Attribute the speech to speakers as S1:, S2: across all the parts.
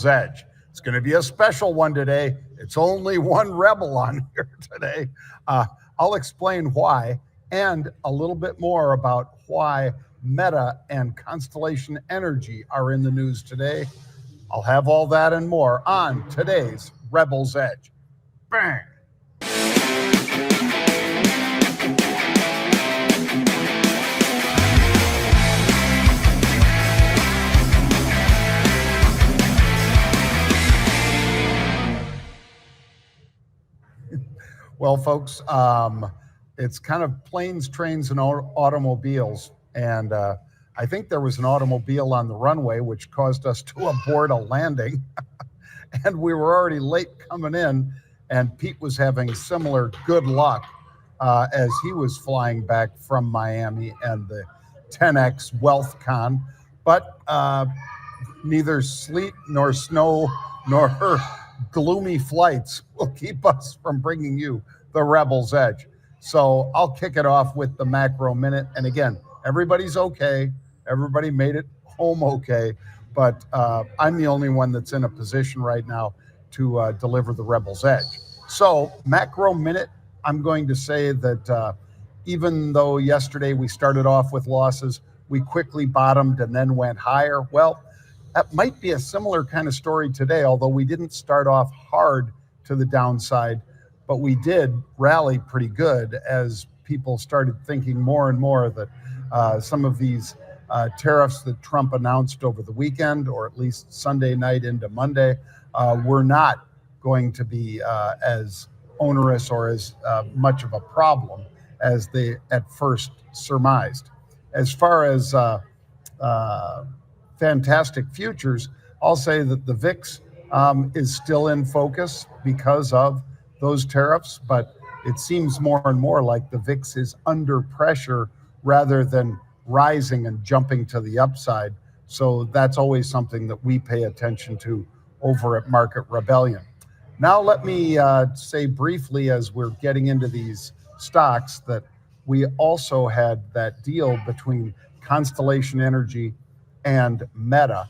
S1: Rebel's Edge. It's going to be a special one today. It's only one Rebel on here today. I'll explain why and a little bit more about why Meta and Constellation Energy are in the news today. I'll have all that and more on today's Rebel's Edge. Bang! Well, folks, it's kind of planes, trains, and automobiles. And I think there was an automobile on the runway, which caused us to abort a landing. And we were already late coming in. And Pete was having similar good luck as he was flying back from Miami and the 10X WealthCon. But neither sleet nor snow nor gloomy flights will keep us from bringing you the Rebel's Edge. So I'll kick it off with the macro minute. And again, everybody's okay. Everybody made it home okay. But I'm the only one that's in a position right now to deliver the Rebel's Edge. So macro minute, I'm going to say that even though yesterday we started off with losses, we quickly bottomed and then went higher. Well, that might be a similar kind of story today, although we didn't start off hard to the downside, but we did rally pretty good as people started thinking more and more that some of these tariffs that Trump announced over the weekend, or at least Sunday night into Monday, were not going to be as onerous or as much of a problem as they at first surmised. As far as fantastic futures, I'll say that the VIX is still in focus because of those tariffs, but it seems more and more like the VIX is under pressure rather than rising and jumping to the upside. So that's always something that we pay attention to over at Market Rebellion. Now let me say briefly, as we're getting into these stocks, that we also had that deal between Constellation Energy and Meta.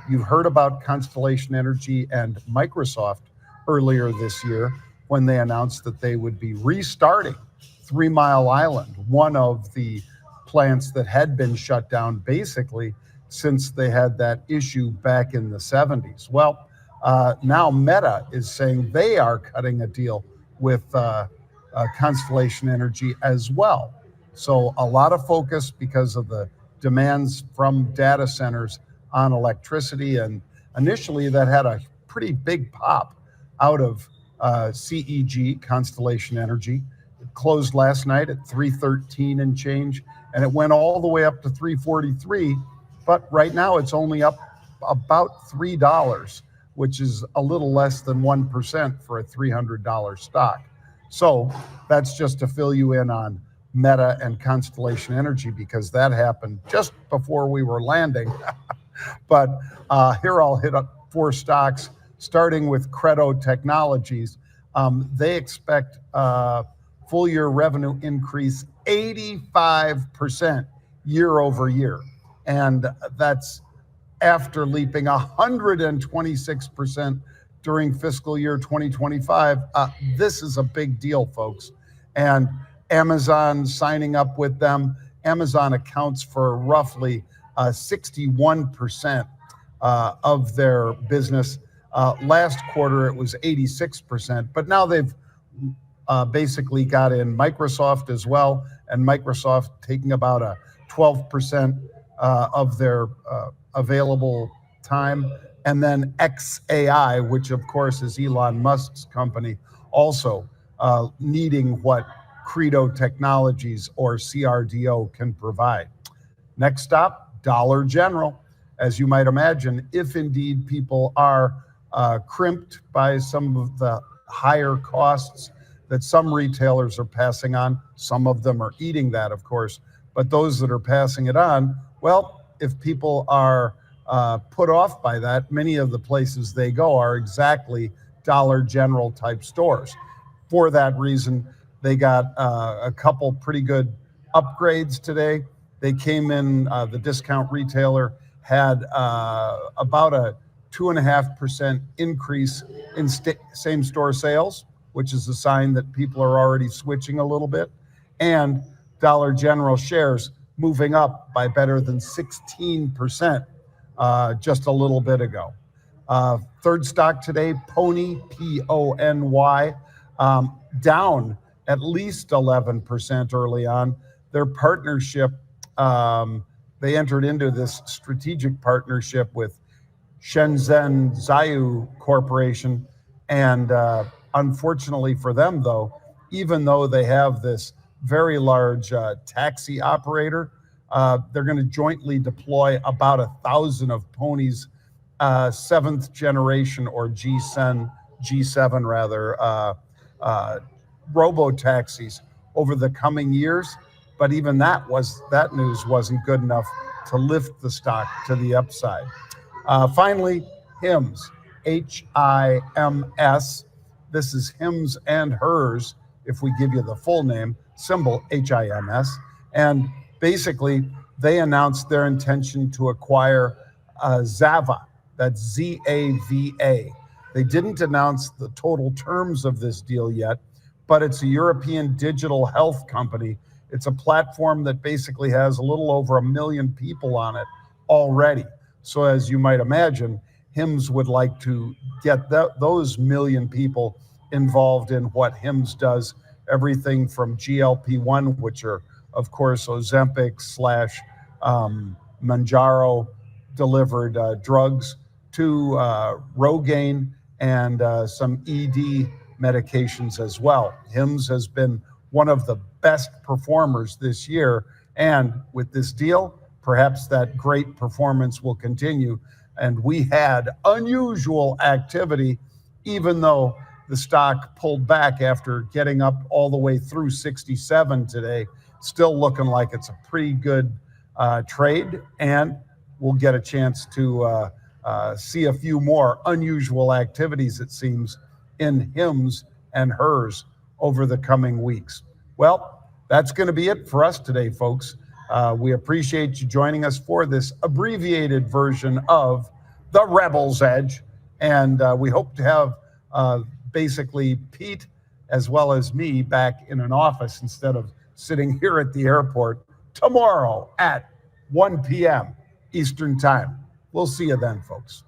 S1: You've heard about Constellation Energy and Microsoft earlier this year when they announced that they would be restarting 3 Mile Island, one of the plants that had been shut down basically since they had that issue back in the 70s. Well, now Meta is saying they are cutting a deal with Constellation Energy as well. So a lot of focus because of the demands from data centers on electricity. And initially that had a pretty big pop out of CEG, Constellation Energy. It closed last night at 313 and change, and it went all the way up to 343. But right now it's only up about $3, which is a little less than 1% for a $300 stock. So that's just to fill you in on Meta and Constellation Energy, because that happened just before we were landing. But here I'll hit up 4 stocks, starting with Credo Technologies. They expect full year revenue increase 85% year over year. And that's after leaping 126% during fiscal year 2025. This is a big deal, folks. And Amazon signing up with them. Amazon accounts for roughly 61% of their business. Last quarter, it was 86%, but now they've basically got in Microsoft as well, and Microsoft taking about a 12% of their available time. And then XAI, which of course is Elon Musk's company, also needing what Credo Technologies or CRDO can provide. Next stop, Dollar General. As you might imagine, if indeed people are crimped by some of the higher costs that some retailers are passing on, some of them are eating that, of course, but those that are passing it on, well, if people are put off by that, many of the places they go are exactly Dollar General type stores. For that reason, they got a couple pretty good upgrades today. They came in, the discount retailer had about a 2.5% increase in same-store sales, which is a sign that people are already switching a little bit, and Dollar General shares moving up by better than 16% just a little bit ago. Third stock today, Pony, Pony, down at least 11% early on. Their partnership, they entered into this strategic partnership with Shenzhen Zaiyu Corporation. And unfortunately for them, though, even though they have this very large taxi operator, they're going to jointly deploy about 1,000 of Pony's seventh generation or G7 rather, robo taxis over the coming years. But even that news wasn't good enough to lift the stock to the upside. Finally, HIMS, HIMS. This is Hims and Hers, if we give you the full name, symbol HIMS. And basically, they announced their intention to acquire Zava, that's Zava. They didn't announce the total terms of this deal yet, but it's a European digital health company. It's a platform that basically has a little over 1 million people on it already. So as you might imagine, HIMS would like to get those million people involved in what HIMS does, everything from GLP-1, which are, of course, Ozempic / Mounjaro delivered drugs, to Rogaine and some ED medications as well. HIMS has been one of the best performers this year, and with this deal, perhaps that great performance will continue. And we had unusual activity, even though the stock pulled back after getting up all the way through 67 today. Still looking like it's a pretty good trade, and we'll get a chance to see a few more unusual activities, it seems, in Hims and Hers over the coming weeks. Well, that's going to be it for us today, folks. We appreciate you joining us for this abbreviated version of the Rebel's Edge. And we hope to have basically Pete as well as me back in an office instead of sitting here at the airport tomorrow at 1 p.m. Eastern Time. We'll see you then, folks.